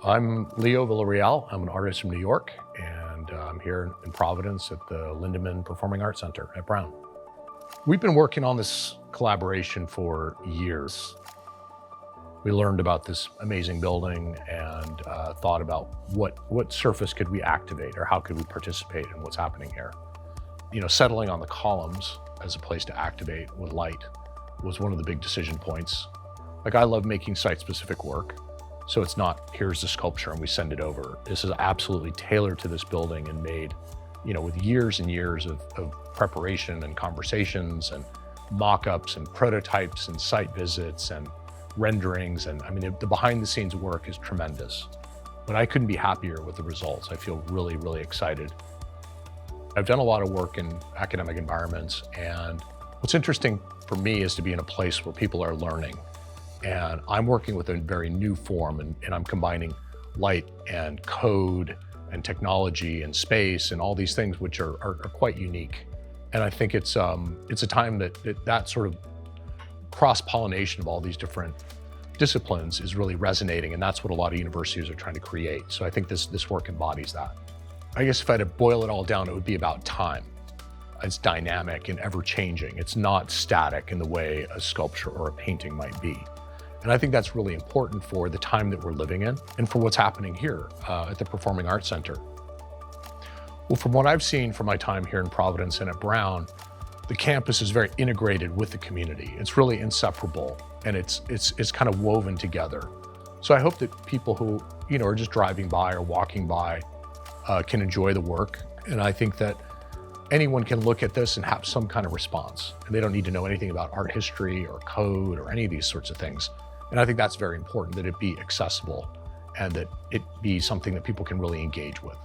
I'm Leo Villareal. I'm an artist from New York, and I'm here in Providence at the Lindemann Performing Arts Center at Brown. We've been working on this collaboration for years. We learned about this amazing building and thought about what surface could we activate or how could we participate in what's happening here. You know, settling on the columns as a place to activate with light was one of the big decision points. Like, I love making site-specific work. So it's not, here's the sculpture and we send it over. This is absolutely tailored to this building and made, with years and years of preparation and conversations and mock-ups and prototypes and site visits and renderings. And I mean, the behind the scenes work is tremendous, but I couldn't be happier with the results. I feel really, really excited. I've done a lot of work in academic environments, and what's interesting for me is to be in a place where people are learning. And I'm working with a very new form, and I'm combining light and code and technology and space and all these things which are quite unique. And I think it's a time that sort of cross-pollination of all these different disciplines is really resonating, and that's what a lot of universities are trying to create. So I think this work embodies that. I guess if I had to boil it all down, it would be about time. It's dynamic and ever-changing. It's not static in the way a sculpture or a painting might be. And I think that's really important for the time that we're living in and for what's happening here at the Performing Arts Center. Well, from what I've seen from my time here in Providence and at Brown, the campus is very integrated with the community. It's really inseparable, and it's kind of woven together. So I hope that people who are just driving by or walking by can enjoy the work. And I think that anyone can look at this and have some kind of response. And they don't need to know anything about art history or code or any of these sorts of things. And I think that's very important, that it be accessible and that it be something that people can really engage with.